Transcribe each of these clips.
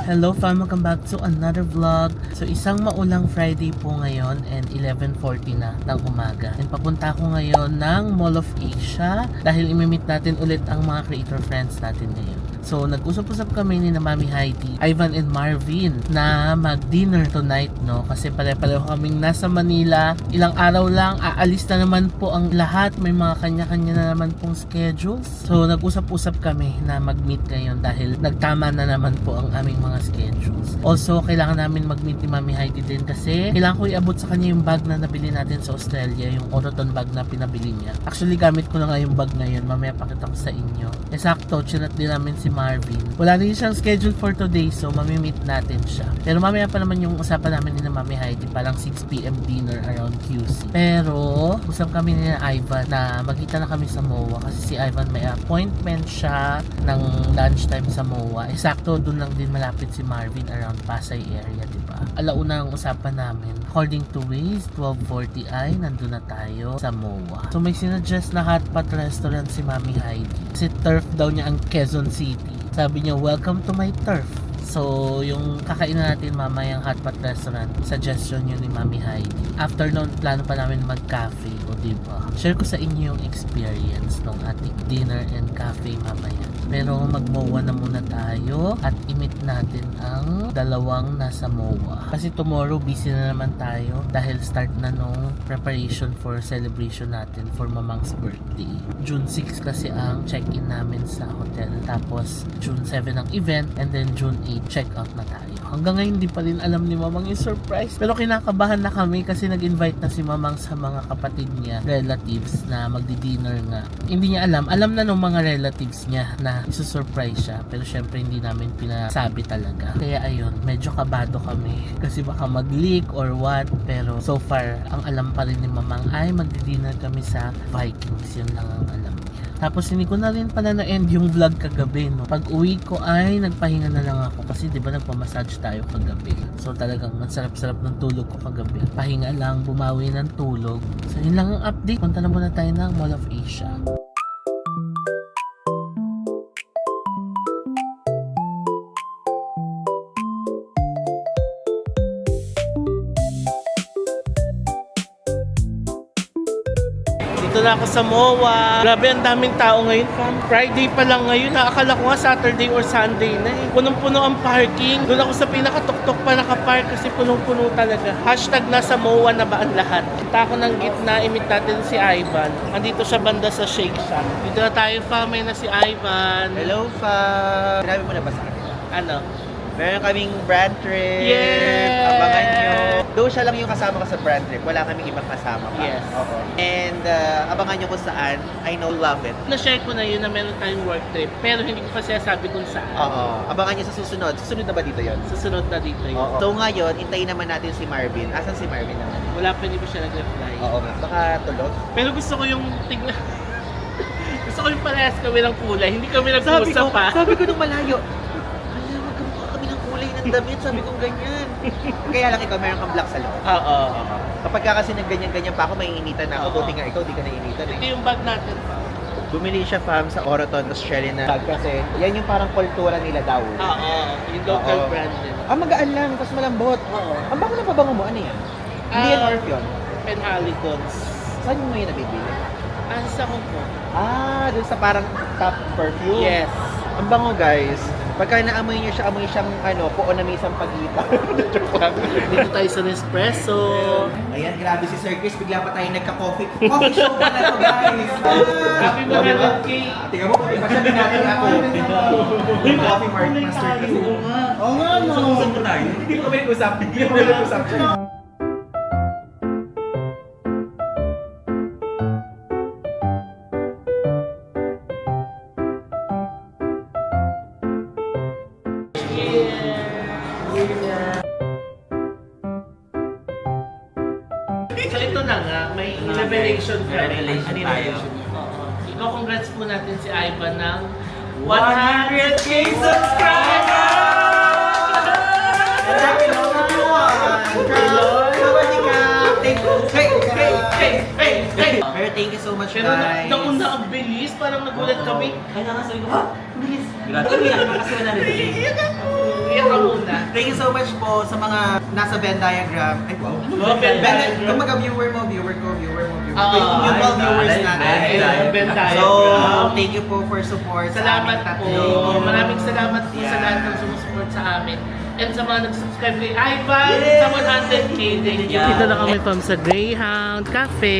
Hello fam, welcome back to another vlog. So isang maulang Friday po ngayon and 11:40 na ng umaga. And papunta ako ngayon ng Mall of Asia dahil imimit natin ulit ang mga creator friends natin ngayon. So nag-usap-usap kami ni na Mami Heidi, Ivan and Marvin na mag-dinner tonight, no? Kasi pare-pareho kaming nasa Manila. Ilang araw lang, aalis na naman po ang lahat. May mga kanya-kanya na naman pong schedules. So nag-usap-usap kami na mag-meet ngayon dahil nagtama na naman po ang aming mga schedules. Also, kailangan namin mag-meet ni Mami Heidi din kasi kailangan ko iabot sa kanya yung bag na nabili natin sa Australia, yung Oroton bag na pinabili niya. Actually, gamit ko na nga yung bag ngayon. Mamaya pakita ko sa inyo. Sakto, chinat din namin si Marvin. Wala rin siyang schedule for today, so mamimit natin siya. Pero mamaya pa naman yung usapan namin ni na Mami Heidi, parang 6 PM dinner around QC. Pero, usap kami ni na Ivan na magkita na kami sa MOA kasi si Ivan may appointment siya ng lunchtime sa MOA. Sakto, dun lang din malapit si Marvin around Pasay area, diba? Alauna ang usapan namin. According to Waze, 12:40 ay nandun na tayo sa MOA. So may sinuggest na hotpot restaurant si Mami Heidi. Kasi turf daw niya ang Quezon City. Sabi niya, welcome to my turf. So, yung kakainan natin mamayang hotpot restaurant, suggestion yun ni Mami Heidi. After noon, plano pa namin mag-cafe, o diba? Share ko sa inyo yung experience ng ating dinner and cafe mamaya. Pero mag-MOA na muna tayo at imit natin ang dalawang nasa MOA. Kasi tomorrow busy na naman tayo dahil start na nung preparation for celebration natin for Mamang's birthday. June 6 kasi ang check-in namin sa hotel. Tapos June 7 ang event and then June 8 check-out na tayo. Hanggang ngayon di pa rin alam ni Mamang yung surprise. Pero kinakabahan na kami kasi nag-invite na si Mamang sa mga kapatid niya, relatives na magdi-dinner nga. Hindi niya alam. Alam na ng mga relatives niya na isusurprise siya. Pero syempre hindi namin pinasabi talaga. Kaya ayun, medyo kabado kami. Kasi baka mag-leak or what. Pero so far, ang alam pa rin ni Mamang ay magdi-dinner kami sa Vikings. Yun lang ang alam niya. Tapos hindi ko na rin pala na-end yung vlog kagabi, no. Pag uwi ko ay nagpahinga na lang ako kasi 'di ba nagpa-massage tayo kagabi. So talagang masarap-sarap ng tulog ko kagabi. Pahinga lang, bumawi ng tulog. So yun lang ang update. Punta na muna tayo ng Mall of Asia. Dito na ako sa MOA. Grabe, ang daming tao ngayon, fam. Friday pa lang ngayon. Akala ko nga Saturday or Sunday na eh. Punong-puno ang parking. Doon ako sa pinakatuktok pa nakapark kasi punong-puno talaga. Hashtag nasa MOA na ba ang lahat? Kita ako ng gitna, imit natin si Ivan. Andito siya banda sa Shake Shack. Dito na tayo, fam. May na si Ivan. Hello, fam! Sinabi mo na ba sa akin? Ano? Meron kaming brand trip. Yes! Abangan nyo. Though siya lang yung kasama ko sa brand trip, wala kaming ibang kasama pa. Yes. Oo. And abangan nyo kung saan. I know, love it. Na-share ko na yun na meron tayong work trip. Pero hindi ko pa sabi kung saan. Oo. Abangan nyo sa susunod. Susunod na ba dito yon? Susunod na dito yun. Oo. So ngayon, hintayin naman natin si Marvin. Asan si Marvin naman? Wala pa, hindi pa siya nag-reply. Oo nga. Baka tulog. Pero gusto ko yung tignan. Gusto ko yung parehas kami ng kulay. Hindi kami nag-usap pa. Sabi ko nung malayo, hala, magkamukha kami ng kulay ng damit. Sabi ko ganyan. Kaya lang ikaw, meron kang black sa loob. Oo. Kapag ka kasi nag-ganyan-ganyan pa ako, may initan na ako. Oo. Buti nga ikaw, di ka naiinitan Ito eh. yung bag natin. Bumili siya, fam, sa Oroton, Australian na bag kasi yan yung parang kultura nila daw. Oo. Yung local Oo. brand din. Magaan lang, tapos malambot. Oo. Ang bango ng pabango mo, ano yan? Hindi yan Orf yun. Penhalicons. Saan mo ngayon nabibili? Sa Hong Kong. Dun sa parang top perfume. Yes. Ang bango, guys. Pagka naamoy niyo siya, amoy siyang puo na may isang pagitan. Joke lang. Dito tayo sa Nespresso. Ayan, grabe si Sir Chris. Bigla pa tayo nagka-coffee. Coffee show pa na to, guys. Happy birthday. Tingnan mo, pati pa siya binati ako. Coffee Master Chris. Oo nga, no. Usap mo tayo. Hindi ko kami nag-usap. Hindi ko kami nag-usap. So ito na nga, may revelation ka. Revelation tayo. Oo. Ikaw, congrats po natin si Ivan ng 100K subscribers! Hello everyone! Sawadee ka! Hey! Pero thank you so much, Pero guys. nauna ang bilis, parang nagulat kami. Ay, nakasabi ko, ha? Bilis. Grabe, umiyak na kasi wala rin. Iyak ako. Iyak ka muna. Thank you so much po sa mga nasa Venn diagram. Ay, wow. Oh, Venn diagram. Kumbaga viewer mo. Oo. Yung mutual viewers Venn natin. diagram. Venn diagram. So, thank you po for support. sa Salamat aming po. tatlo. Maraming salamat po sa Yeah. lahat ng sumusupport sa amin. And sa mga nag-subscribe kay Ivan, Yay! sa 100K. Thank you. Yeah. Dito na kami from sa Greyhound Cafe.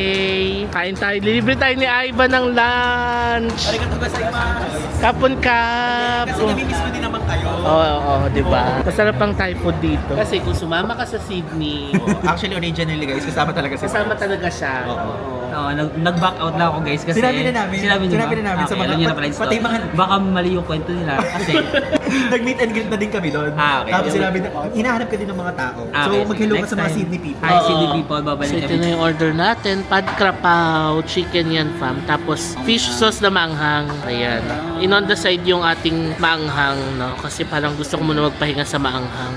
Kain tayo. Libre tayo ni Ivan ng lunch. Arigatou gozaimasu. Kapon Kap. Kasi nami-miss ko din naman kayo. Oo, di ba? Masarap ang Thai food dito. Kasi kung sumama ka sa Sydney, Actually, originally guys, kasama talaga si kasama talaga siya. Oo. Oo, nag-back out lang ako guys kasi Sinabi na namin. Sinabi niyo Sinabi ba? na namin sa Okay, mga- alam niyo na pala yung pati story. mga- Baka mali yung kwento nila kasi Nag-meet and greet na din kami doon. Ah, okay. Tapos sinabi na, hinahanap ka din ng mga tao. So, okay, mag-hello ka next sa mga time. Sydney people. Hi, Oo. Sydney people, So babalik ito kami. na yung order natin. Pad krapaw, chicken yan fam. Tapos fish sauce na maanghang. Ayan. In on the side yung ating maanghang, no? Kasi parang gusto ko muna magpahinga sa maanghang.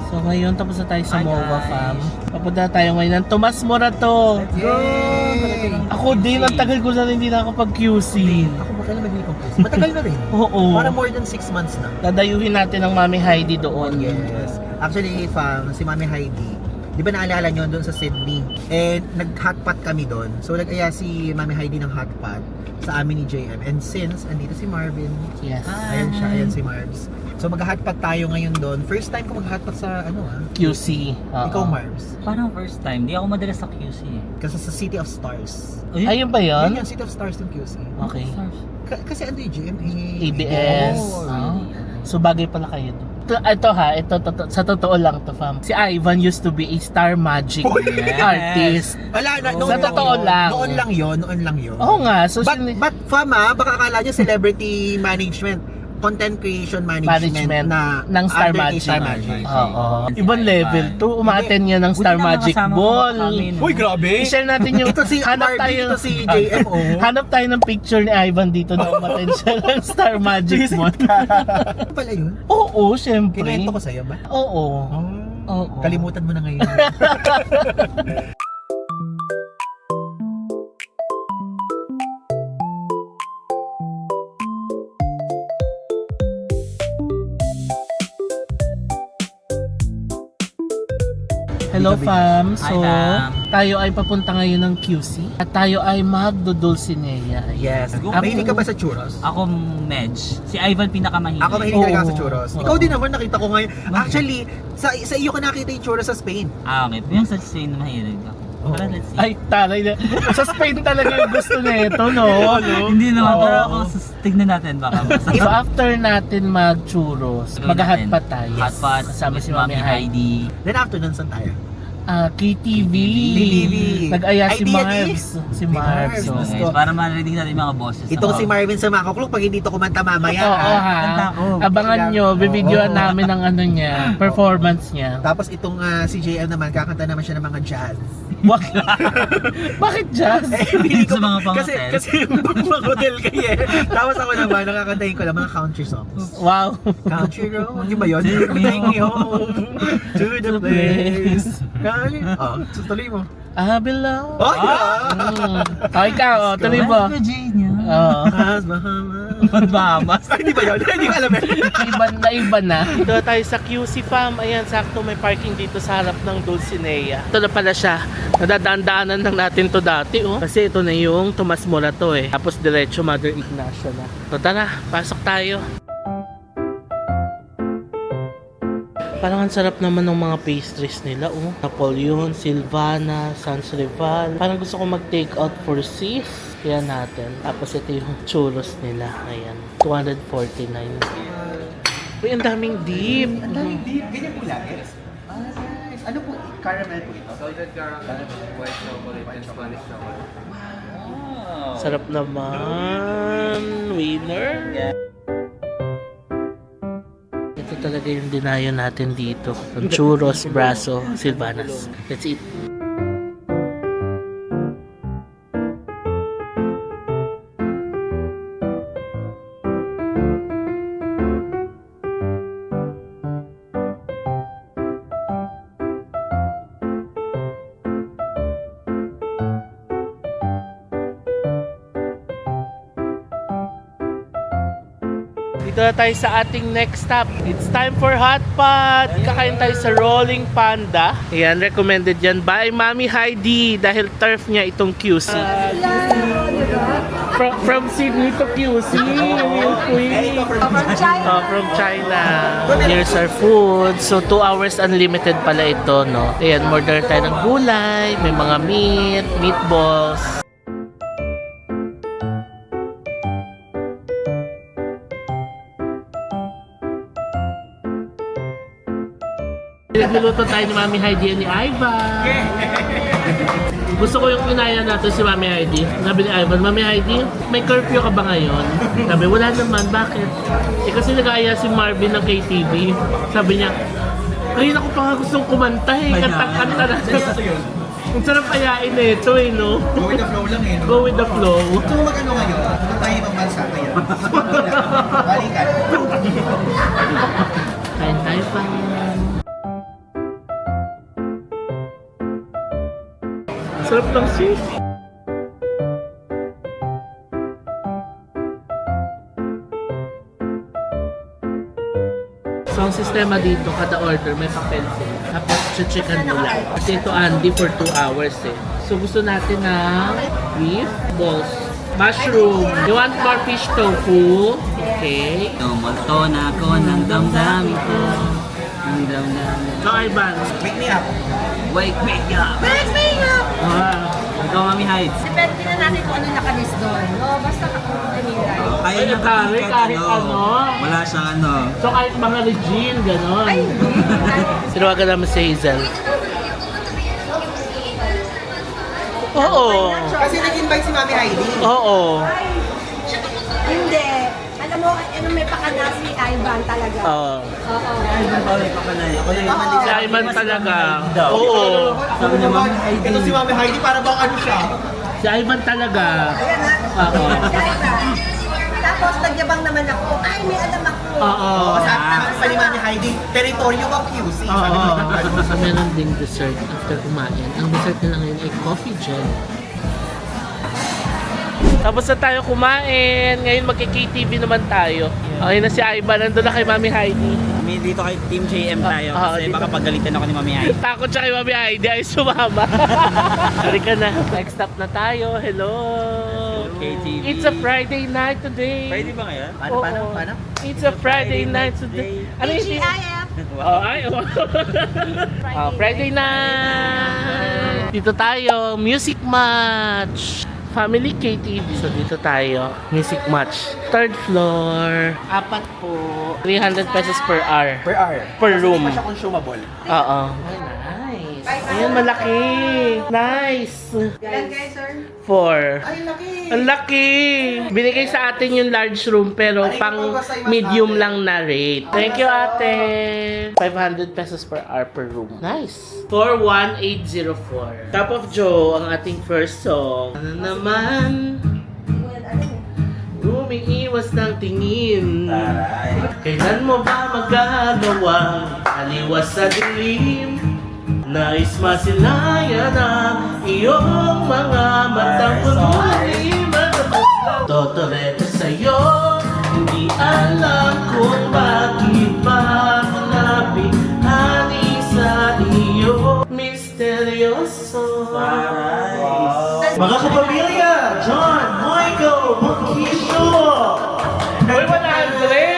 So ngayon tapos na tayo sa Hi, MOA guys. fam. Papunta na tayo ngayon ng Tomas Morato. Yay! Ako din, ang tagal ko na rin hindi nakakapag-QC. Ako ba kailan nag-meet ng person? Matagal na rin. Oo. Para more than 6 months na. Dadayuhin natin ang Mami Heidi doon. Yes. Actually, fam, si Mami Heidi, di ba naalala nyo doon sa Sydney? And nag-hotpot kami doon. So nag-aya si Mami Heidi ng hotpot sa amin ni JM. And since andito si Marvin, Yes. ayan siya, ayan si Marbs. So mag-hotpot tayo ngayon doon. First time ko mag-hotpot sa QC. Oo. Ikaw Marbs. Parang first time, di ako madalas sa QC eh. Kasi sa City of Stars. Ayun ba Yan yun? yung City of Stars ng QC. Okay. Kasi ano yung GMA? ABS. Oh, Oo. So bagay pala kayo doon. Ito ha, sa totoo lang to fam. Si Ivan used to be a Star Magic Yes. artist. Wala na, Oh. noon Sa totoo lang. Noon lang yun. Oo nga, so But fam baka akala nyo celebrity management, content creation management na ng Star under Magic. Star Magic. Oo. Ibang level to. Umaattend niya ng Star Buti na Magic nakasama ko Ball. kami, no? Uy, grabe! I-share natin yung Ito si Marvin, ito si JM, oh. Hanap tayo ng picture ni Ivan dito na umattend siya ng Star Magic Ball. Ano pala yun? Oo, syempre. Kinento ko sa'yo ba? Oo. Oo. Kalimutan mo na ngayon. Hello fam. So, Hi, fam. tayo ay papunta ngayon ng QC at tayo ay magdodulcinea. Yes. Ako- Mahilig ka ba sa churros? Ako medj. Si Ivan pinakamahilig. Ako mahilig talaga Oo. sa churros. Oo. Ikaw din naman nakita ko ngayon. Actually, sa iyo ko nakita yung churros sa Spain. Ah, okay. Yung sa Spain na mahilig ako. Oo. Pero let's see. Ay, taray na. Sa Spain talaga yung gusto nito, no? Hindi naman. Oo. Pero ako, tignan natin baka. So after natin mag-churros, mag-hotpot tayo. Hotpot. Kasama si Mami Heidi. Then after nun, saan tayo? KTV. KTV. Nag-aya si Idea Marbs. Si Marbs. Marbs. oo. Gusto Okay, ko. para marinig natin yung mga bosses. Itong Oo. si Marvin sa Makoklok, pag hindi to kumanta mamaya. Oo, ha? Kanta ha. ako. Abangan nyo, bibidyoan Oo. namin ang ano niya, performance niya. Tapos itong si JM naman, kakanta naman siya ng mga jazz. Bakit jazz? Pili Sa mga kasi, pang-hotel. kasi pang-hotel kayo eh. Tapos ako naman, nakakantahin ko lang mga country songs. Wow. Country road, di ba yun? Take me home to the place. Country. Oh, so tuloy mo. I belong. Oh, yeah! Ikaw, tuloy mo. West Virginia. Oo. As Bahamas. Bahamas. Ay, di ba yun? Hindi ko alam eh. Iba na. Dito tayo sa QC Fam. Ayan, sakto may parking dito sa harap ng Dulcinea. Ito na pala siya. Nadadaan-daanan lang natin to dati, oh. Kasi ito na yung Tomas Morato eh. Tapos diretso Mother Ignacia na. So tara, pasok tayo. Parang ang sarap naman ng mga pastries nila, oh. Napoleon, Silvana, Sans Rival. Parang gusto ko mag-take out for sis. Kaya natin. Tapos ito yung churros nila. Ayan. 249. Uy, ang daming dip. Ang daming deep. Ganyan po lagi. Ah, nice. Ano po? Caramel po ito? Salted caramel, white chocolate, and Spanish chocolate. Wow. Sarap naman. Winner. Ito talaga yung dinayo natin dito. Ang churros, braso, Silvanas. Let's eat. Dito na tayo sa ating next stop. It's time for hot pot. Kakain tayo sa Rolling Panda. Ayan, recommended yan by Mami Heidi dahil turf niya itong QC. From Sydney to QC. From China. Here's our food. So 2 hours unlimited pala ito, no? Ayan, order tayo ng gulay, may mga meat, meatballs. Nagluto tayo ni Mami Heidi ni Ivan. Gusto ko yung kinaya natin si Mami Heidi. Sabi ni Ivan, Mami Heidi, may curfew ka ba ngayon? Sabi, wala naman. Bakit? Eh kasi nag-aaya si Marvin ng KTV. Sabi niya, kanina ko pa nga gustong kumanta eh. Kanta-kanta na. Ang sarap ayain na ito eh, no? Go with the flow lang eh. No? Go with the flow. So mag-ano ngayon? Kung tayo ibang bansa kaya. Balikan. Kain tayo pa. Sarap ng sis. So, ang sistema dito, kada order, may papel din. Tapos, checkan mo lang. Kasi ito, Andy, for 2 hours eh. So, gusto natin ng beef balls. Mushroom. You want more fish tofu? Okay. Tumunto na ako ng damdamin ko. Ang damdamin. So, Ivan. Make me up. Wake me up! Wow. Ikaw, Mami Heights. Depende na natin kung ano nakalis doon. No, basta nilay. Kaya Ay, na kahit ano. Wala siyang ano. So, kahit mga Regine, gano'n. Ay, hindi. Sinawagan naman si Hazel. Oo. Kasi nag-invite si Mami Heidi. Oo. Hindi. Alam mo, ano may pakana si Ivan talaga. Oo. Oo. Ivan pa ulit papanay. Ako na naman din. Si Ivan talaga. Oo. Sabi niya, Mami Heidi. Ito si Mami Heidi para bang ano siya? Si Ivan talaga. Ayan ha. Oo. Si Ivan. Tapos nagyabang naman ako. Ay, may alam ako. Oo. Sabi pa ni Mami Heidi, teritoryo of QC. Sabi Oo. ko, So, meron ding dessert after kumain. Ang dessert nila ngayon ay coffee gel. Tapos na tayo kumain. Ngayon magki-KTV naman tayo. Okay na si Ivan. Nandun na kay Mami Heidi. Kami dito kay Team JM tayo. Ah, Kasi dito. baka pagalitan ako ni Mami Heights. Takot siya kay Mami Heidi ay sumama. Halika na. Next stop na tayo. Hello. KTV. It's a Friday night today. Pwede ba ngayon? Oo. It's a Friday night today. Ano yung TGIF. Oh, ay, oh. Friday night. Dito tayo, music match. Family KTV. So dito tayo, music match. Third floor. 4 po. 300 pesos per hour. Per hour. Per room. Hindi pa siya consumable. Oo. Nice. Ayan, malaki. Nice. Ilan guys, sir? 4. Ay, laki! Ang laki! Binigay sa atin yung large room pero pang medium lang na rate. Thank you, ate! 500 pesos per hour per room. Nice! 41804. Top of Joe, ang ating first song. Ano naman? Umiiwas ng tingin. Kailan mo ba magagawa? Aliwas sa dilim. Nais masilayan ang iyong mga matang punulim. Totorete sa'yo, hindi alam kung bakit ba nabihan sa iyo. Misteryoso. Mga kapamilya, John, Michael, Bukisho. Uy, 100!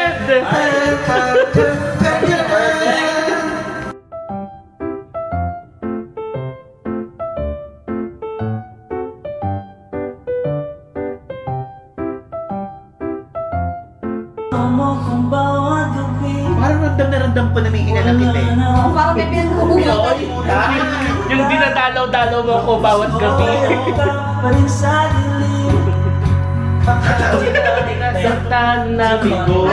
Parang ramdam po na may hinanakit eh. Parang may pinagkukuha. Yung dinadalaw-dalaw mo ko bawat gabi. Nasaktan na bigo.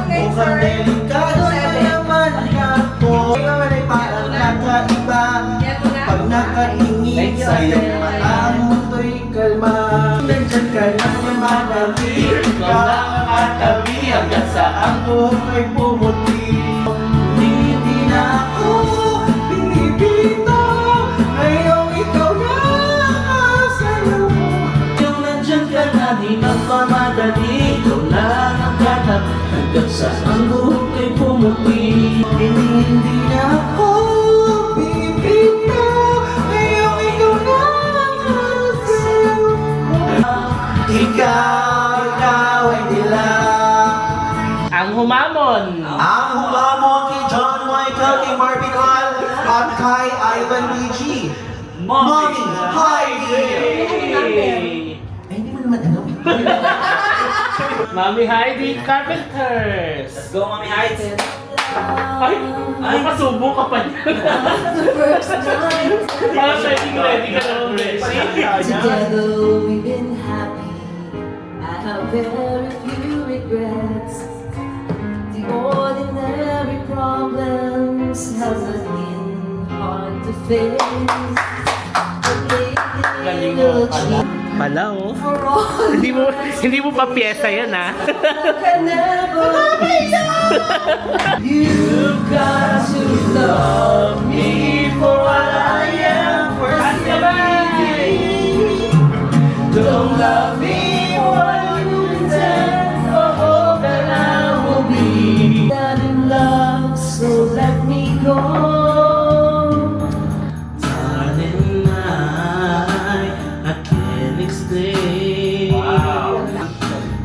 Mukhang delikado na naman ako. Ikaw ay parang nakaiba. Pag nakaingin sa'yo, ang mundo'y kalma. Nandiyan ka na madami. Ikaw ang katabi hanggang sa ang buhok ay pumuti. Hindi na ako pinipito. Ngayong ikaw na sa'yo. Yung nandiyan ka na di magmamadali. Ikaw lang ang katap. Hanggang sa ang buhok ay pumuti. Hindi na ako bibitaw ngayong ikaw na ang hasil. Ikaw ay dilang. Ang humamon! Ang humamon kay John Michael, kay Marvin Hall, at kay Ivan BG. Mommy Heidi! Ay, hindi mo naman alam. Mami Heidi Carpenters! Let's go, Mami Heights! Ay! Napasubo ka pa niya. Para ready ka naman, Bessie. Together we've been happy. I have very few regrets. The ordinary problems haven't been hard to face. Galing mo pala. Pala, oh. For all Hindi mo pa pyesa yan, ha? can never be. You've got to love me for what I am. First don't love me for what you intend or hope that I will be. Not in love, so let me go. Darling, I can't explain.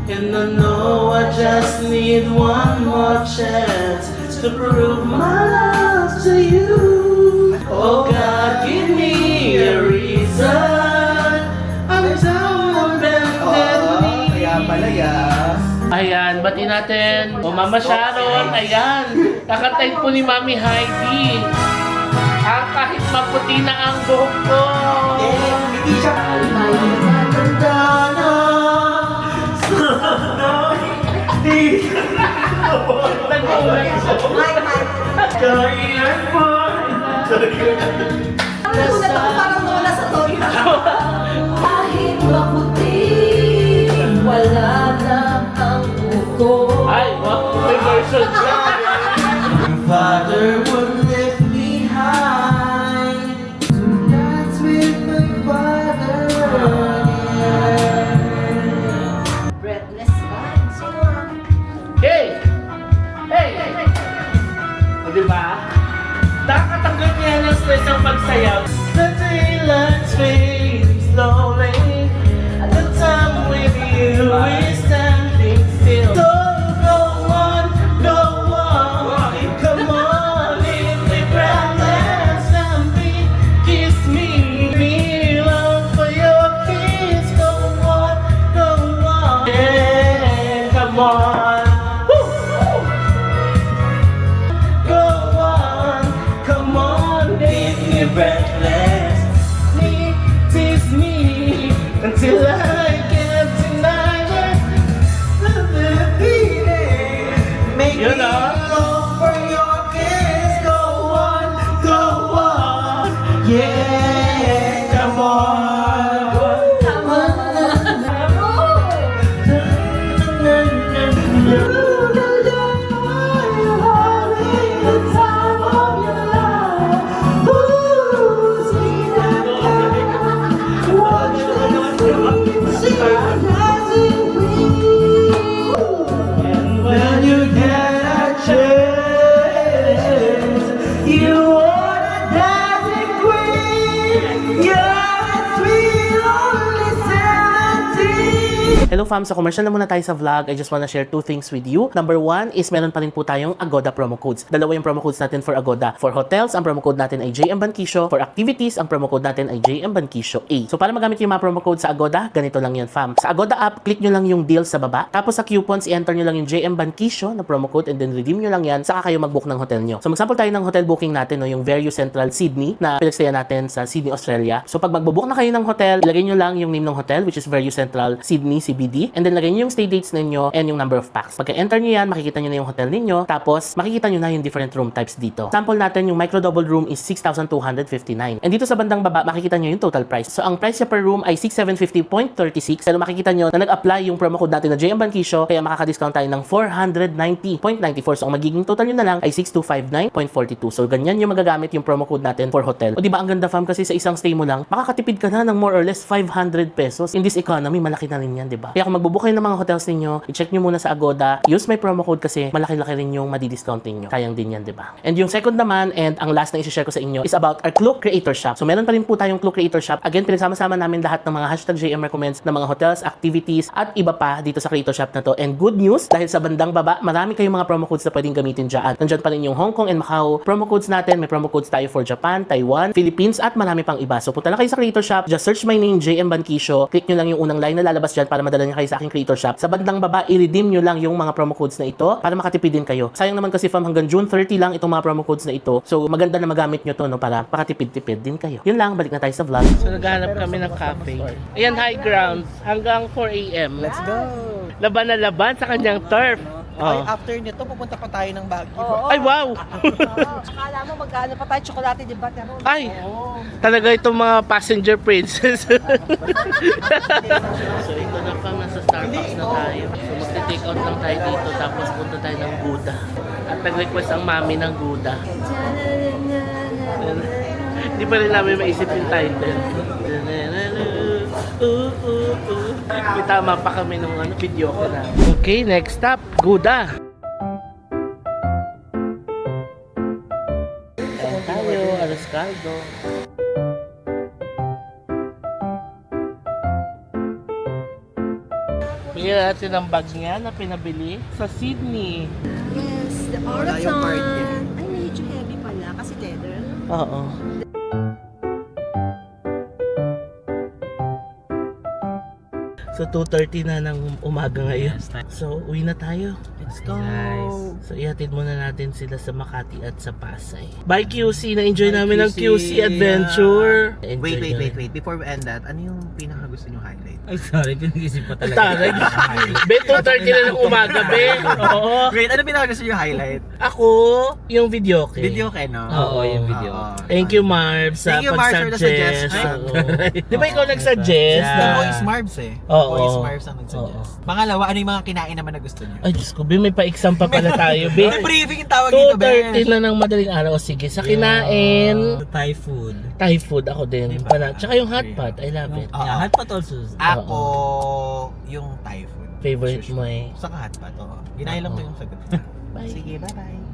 And I know I just need one more chance to prove my love to you. Oh God, give me a reason. I'm down on bended knee. Kaya pala yan. Ayan, batiin natin. O Mama Sharon, ayan. Kakantahin po ni Mami Heidi. Ang kahit maputi na ang buhok ko. Hindi siya. Nagulat ko. Parang wala sa toy. Kahit maputi, wala na ang uko. Ay, wow, may version siya. Father would lift me high to dance with my father again. Breathless ba? Sino nga? Hey! Hey! O, diba? Nakakatanggal niya ng stress ang pagsayaw. The daylight's fading slowly, and the time with you is standing still. So go on, come on, leave me breathless and kiss me. Me love for your kiss. Go on, yeah, come on. Go on, come on, leave me breathless. Tease me until I can't deny it. The feeling make me long for your kiss. Go on, yeah, come on. Come on. And when you get a chance, you are the dancing queen. You're the sweet only 17. Hello fam, sa commercial na muna tayo sa vlog. I just wanna share two things with you. Number one is meron pa rin po tayong Agoda promo codes. Dalawa yung promo codes natin for Agoda. For hotels, ang promo code natin ay JM Bankisyo. For activities, ang promo code natin ay JM Bankisyo A. So para magamit yung mga promo code sa Agoda, ganito lang yan fam. Sa Agoda app, click nyo lang yung deal sa baba. Tapos sa coupons, i-enter nyo lang yung JM Bankisyo na promo code and then redeem nyo lang yan. Saka kayo mag-book ng hotel nyo. So mag-sample tayo ng hotel booking natin, no, yung Verio Central Sydney na pinagstaya natin sa Sydney, Australia. So pag mag-book na kayo ng hotel, ilagay nyo lang yung name ng hotel which is Verio Central Sydney CBD and then lagay nyo yung stay dates ninyo and yung number of packs. Pagka-enter nyo yan, makikita nyo na yung hotel ninyo. Tapos makikita nyo na yung different room types dito. Sample natin, yung micro double room is 6,259. And dito sa bandang baba, makikita nyo yung total price. So ang price niya per room ay 6,750.36. Pero makikita nyo na nag-apply yung promo code natin na JM Bankisyo, kaya makaka-discount tayo ng 490.94. So ang magiging total nyo na lang ay 6,259.42. So ganyan yung magagamit yung promo code natin for hotel. O diba ang ganda fam, kasi sa isang stay mo lang, makakatipid ka na ng more or less 500 pesos. In this economy, malaki na rin yan, diba? Kaya kung magbubook kayo ng mga hotels ninyo, i-check nyo muna sa Agoda. Use my promo code kasi malaki-laki rin yung madi-discounting nyo. Sayang din yan, di ba? And yung second naman, and ang last na i-share ko sa inyo is about our Klook Creator Shop. So meron pa rin po tayong Klook Creator Shop. Again, pinagsama-sama namin lahat ng mga #JM recommends ng mga hotels, activities, at iba pa dito sa Creator Shop na to. And good news, dahil sa bandang baba, marami kayong mga promo codes na pwedeng gamitin dyan. Nandyan pa rin yung Hong Kong and Macau promo codes natin. May promo codes tayo for Japan, Taiwan, Philippines, at marami pang iba. So punta lang kayo sa Creator Shop. Just search my name, JM Banquisio. Click nyo lang yung unang line na lalabas dyan para madala nyo kayo sa aking Creator Shop. Sa bandang baba, i-redeem nyo lang yung mga promo codes na ito para makatipid din kayo. Sayang naman kasi from hanggang June 30 lang itong mga promo codes na ito. So maganda na magamit nyo to, no, para makatipid-tipid din kayo. Yun lang, balik na tayo sa vlog. So naghanap kami ng cafe. Ayan, high grounds. Hanggang 4 a.m. Let's go! Laban na laban sa kanyang turf. Ay, Oh. after nito, pupunta pa tayo ng Baguio. Oo. Ay, wow! Akala mo magkano pa tayo tsokolate, di ba? Pero, Ay, talaga itong mga passenger princess. So ito na pa, nasa Starbucks na tayo. So magte-take out lang tayo dito tapos punta tayo ng Gouda. At nag-request ang mami ng Gouda. Hindi pa rin namin maisip yung title. May tama pa kami nung video ko na. Okay, next stop, Gouda. Ayan tayo, alas caldo. Bigyan natin ang bag niya na pinabili sa Sydney. yes, the Wala yung part niya. Oraton. Ay, medyo heavy pala kasi leather. Oo. So 2:30 na ng umaga ngayon. So uwi na tayo. Let's go. So ihatid muna natin sila sa Makati at sa Pasay. Bye QC! Na-enjoy namin ang QC adventure. Wait, Enjoy na. wait. Before we end that, ano yung pinaka gusto nyo highlight? Ay, sorry, pinag-isip pa talaga. Taray. Be, 2:30 na ng umaga, be. Oo. Wait, ano pinaka gusto nyo highlight? Ako, yung video okay. Video kayo, no? Oo, yung video. Thank you, Marv, sa Thank you, Marv, for the pag-suggest. suggestion. Oo. Di ba ikaw nag-suggest? The Yeah. Voice Marbs eh. Oo. Voice Marbs ang nag-suggest. Pangalawa, ano yung mga kinain naman na gusto nyo? Ay, Diyos ko, be, may pa-exam pa pala tayo, be. May briefing yung tawag dito, 2:30 na ng madaling araw. O sige, sa kinain, Thai food. Thai food ako din. Diba? Tsaka yung hot pot, I love it. Oo. Yeah, hot pot also. Ako, yung Thai food. Favorite Sushi. mo eh. Saka hot pot, oo. Ginaya lang ko yung sagot. Bye. Sige, bye-bye.